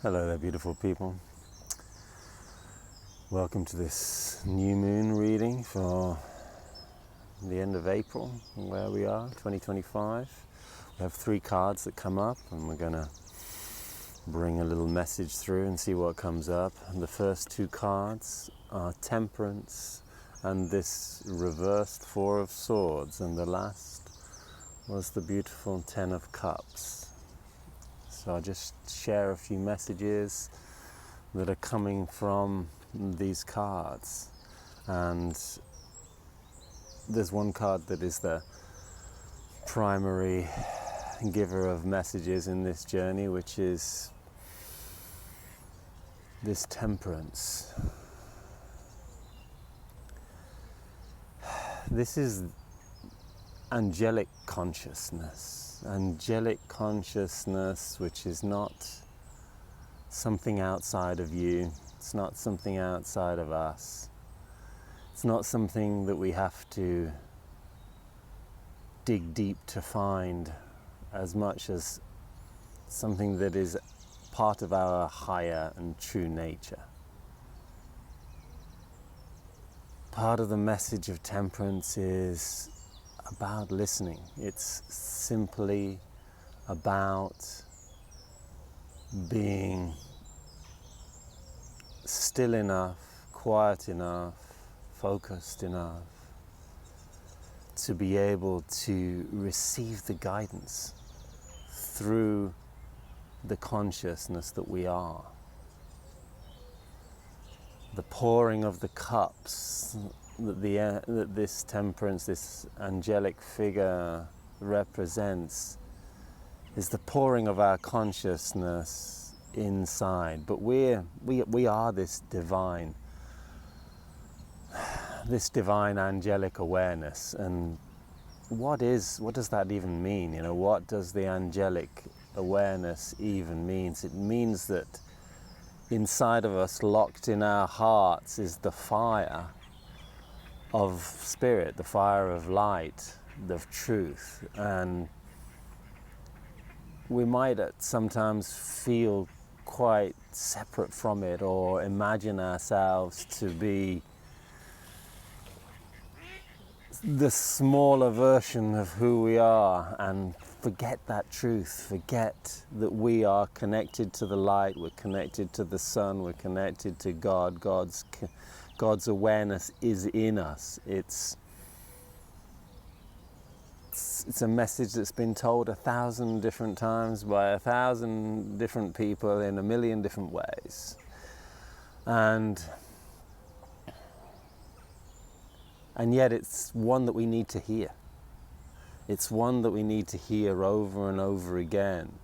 Hello there, beautiful people. Welcome to this new moon reading for the end of April, where we are, 2025. We have 3 cards that come up, and we're going to bring a little message through and see what comes up. And the first 2 cards are Temperance and this reversed 4 of Swords, and the last was the beautiful 10 of Cups. So I'll just share a few messages that are coming from these cards. And there's one card that is the primary giver of messages in this journey, which is this Temperance. This is angelic consciousness. Angelic consciousness, which is not something outside of you. It's not something outside of us. It's not something that we have to dig deep to find, as much as something that is part of our higher and true nature. Part of the message of Temperance is about listening. It's simply about being still enough, quiet enough, focused enough to be able to receive the guidance through the consciousness that we are. The pouring of the cups that this Temperance, this angelic figure represents, is the pouring of our consciousness inside. But we are this divine angelic awareness. And what does that even mean? What does the angelic awareness even mean? It means that inside of us, locked in our hearts, is the fire of spirit, the fire of light, of truth. And we might sometimes feel quite separate from it, or imagine ourselves to be the smaller version of who we are, and forget that truth, forget that we are connected to the light, we're connected to the sun, we're connected to God. God's awareness is in us. It's a message that's been told 1,000 different times by 1,000 different people in 1,000,000 different ways. And yet it's one that we need to hear. It's one that we need to hear over and over again.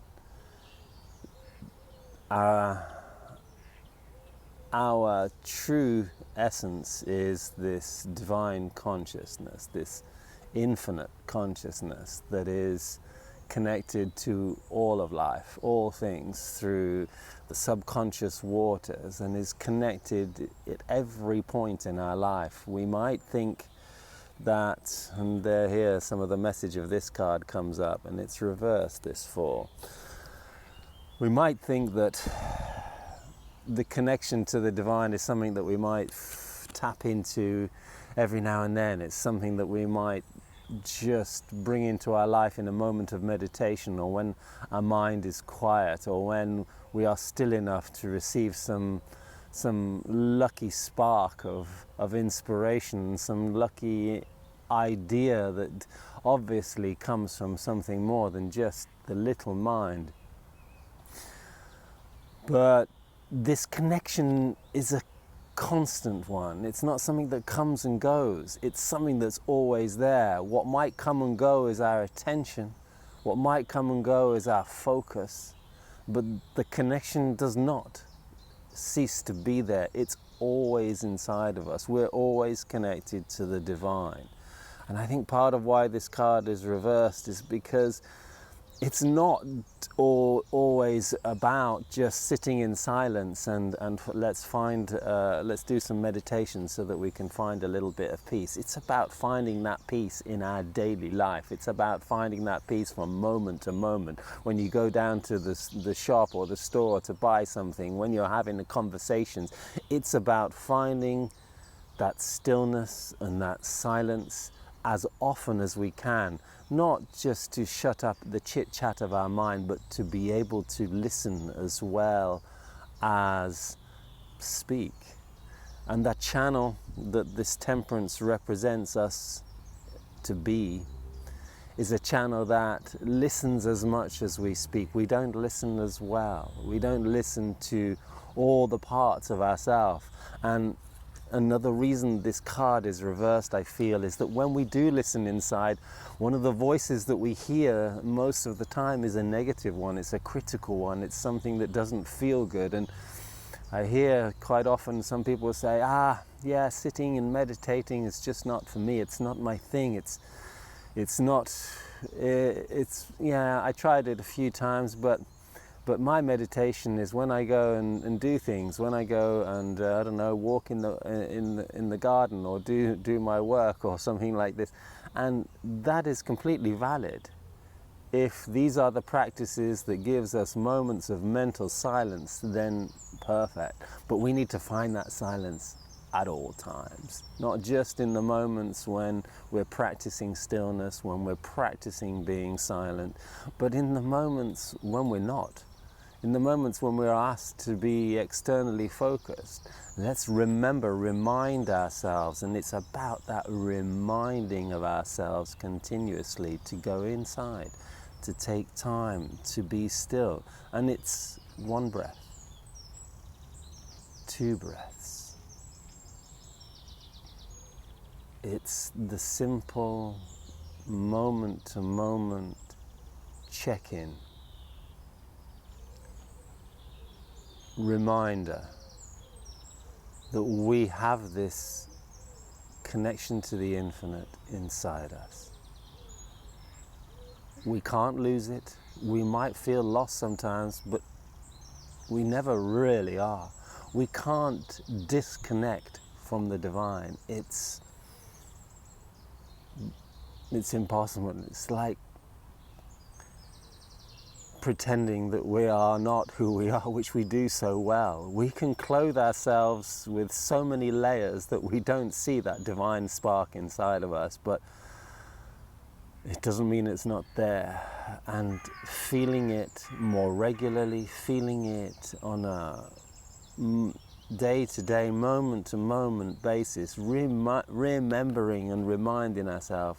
Our true essence is this divine consciousness, this infinite consciousness that is connected to all of life, all things, through the subconscious waters, and is connected at every point in our life. We might think that, and here some of the message of this card comes up, and it's reversed, this 4. We might think that the connection to the divine is something that we might tap into every now and then. It's something that we might just bring into our life in a moment of meditation, or when our mind is quiet, or when we are still enough to receive some lucky spark of inspiration, some lucky idea that obviously comes from something more than just the little mind. But this connection is a constant one. It's not something that comes and goes. It's something that's always there. What might come and go is our attention. What might come and go is our focus. But the connection does not cease to be there. It's always inside of us. We're always connected to the divine. And I think part of why this card is reversed is because it's not always about just sitting in silence and let's do some meditation so that we can find a little bit of peace. It's about finding that peace in our daily life. It's about finding that peace from moment to moment. When you go down to the shop or the store to buy something, when you're having the conversations, it's about finding that stillness and that silence as often as we can, not just to shut up the chit-chat of our mind, but to be able to listen as well as speak. And that channel that this temperance represents us to be is a channel that listens as much as we speak. We don't listen as well. We don't listen to all the parts of ourselves. And another reason this card is reversed, I feel, is that when we do listen inside, one of the voices that we hear most of the time is a negative one. It's a critical one. It's something that doesn't feel good. And I hear quite often some people say, yeah, sitting and meditating is just not for me. It's not my thing. I tried it a few times, but my meditation is when I go and do things, when I go and walk in the garden or do my work or something like this, and that is completely valid. If these are the practices that gives us moments of mental silence, then perfect. But we need to find that silence at all times, not just in the moments when we're practicing stillness, when we're practicing being silent, but in the moments when we're not. In the moments when we're asked to be externally focused, let's remind ourselves, and it's about that reminding of ourselves continuously to go inside, to take time, to be still. And it's 1 breath, 2 breaths. It's the simple moment-to-moment check-in. Reminder that we have this connection to the infinite inside us. We can't lose it. We might feel lost sometimes, but we never really are. We can't disconnect from the divine. It's impossible. It's like pretending that we are not who we are, which we do so well. We can clothe ourselves with so many layers that we don't see that divine spark inside of us, but it doesn't mean it's not there. And feeling it more regularly, feeling it on a day-to-day, moment-to-moment basis, remembering and reminding ourselves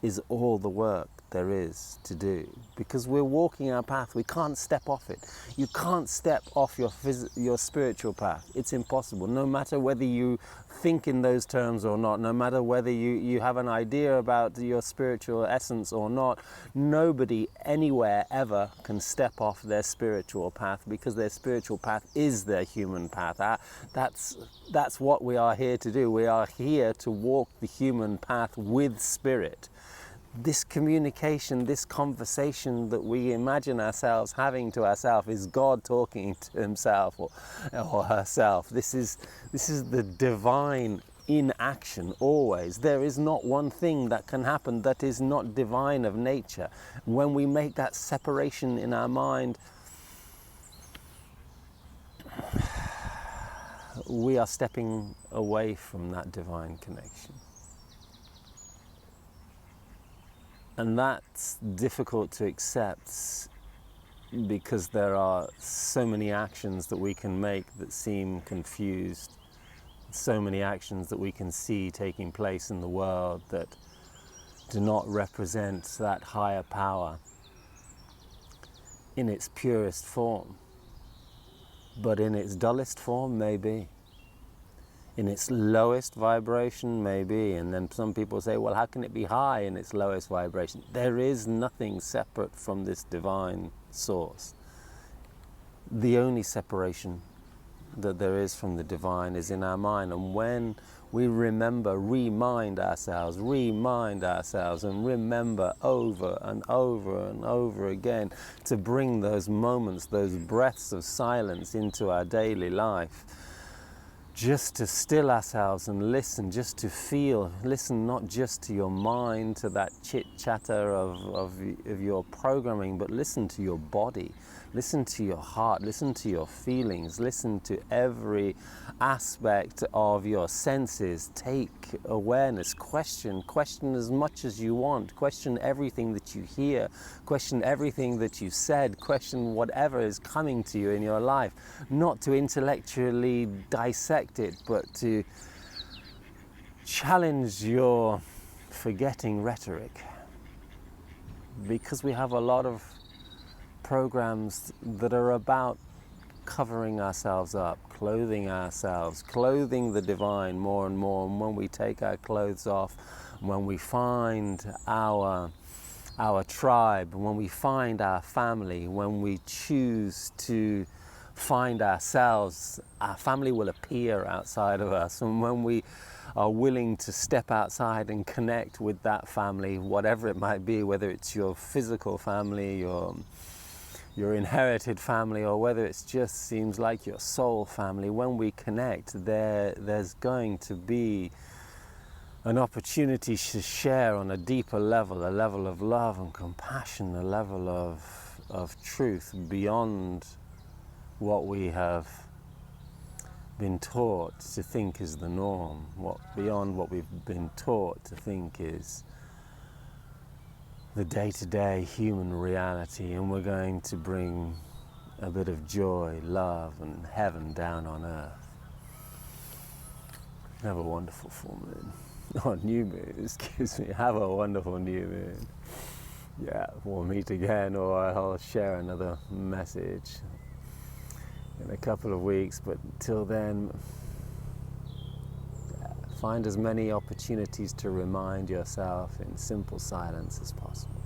is all the work there is to do, because we're walking our path. We can't step off it. You can't step off your spiritual path. It's impossible, no matter whether you think in those terms or not, no matter whether you have an idea about your spiritual essence or not. Nobody anywhere ever can step off their spiritual path, because their spiritual path is their human path. That's what we are here to do. We are here to walk the human path with spirit. This communication, this conversation that we imagine ourselves having to ourselves is God talking to himself or herself. This is the divine in action always. There is not one thing that can happen that is not divine of nature. When we make that separation in our mind, we are stepping away from that divine connection. And that's difficult to accept, because there are so many actions that we can make that seem confused, so many actions that we can see taking place in the world that do not represent that higher power in its purest form, but in its dullest form, maybe. In its lowest vibration, maybe. And then some people say, well, how can it be high in its lowest vibration? There is nothing separate from this divine source. The only separation that there is from the divine is in our mind. And when we remind ourselves, and remember over and over and over again to bring those moments, those breaths of silence into our daily life, just to still ourselves and listen, just to feel, listen not just to your mind, to that chit-chatter of your programming, but listen to your body, listen to your heart, listen to your feelings, listen to every aspect of your senses. Take awareness, question as much as you want, question everything that you hear, question everything that you said, question whatever is coming to you in your life, not to intellectually dissect it, but to challenge your forgetting rhetoric, because we have a lot of programs that are about covering ourselves up, clothing the divine more and more. And when we take our clothes off, when we find our tribe, when we find our family, when we choose to find ourselves, our family will appear outside of us. And when we are willing to step outside and connect with that family, whatever it might be, whether it's your physical family, your inherited family, or whether it just seems like your soul family, when we connect, there's going to be an opportunity to share on a deeper level, a level of love and compassion, a level of truth beyond what we have been taught to think is the norm, beyond what we've been taught to think is the day-to-day human reality. And we're going to bring a bit of joy, love and heaven down on earth. Have a wonderful full moon. Oh, new moon, excuse me. Have a wonderful new moon. Yeah, we'll meet again, or I'll share another message in a couple of weeks. But till then, find as many opportunities to remind yourself in simple silence as possible.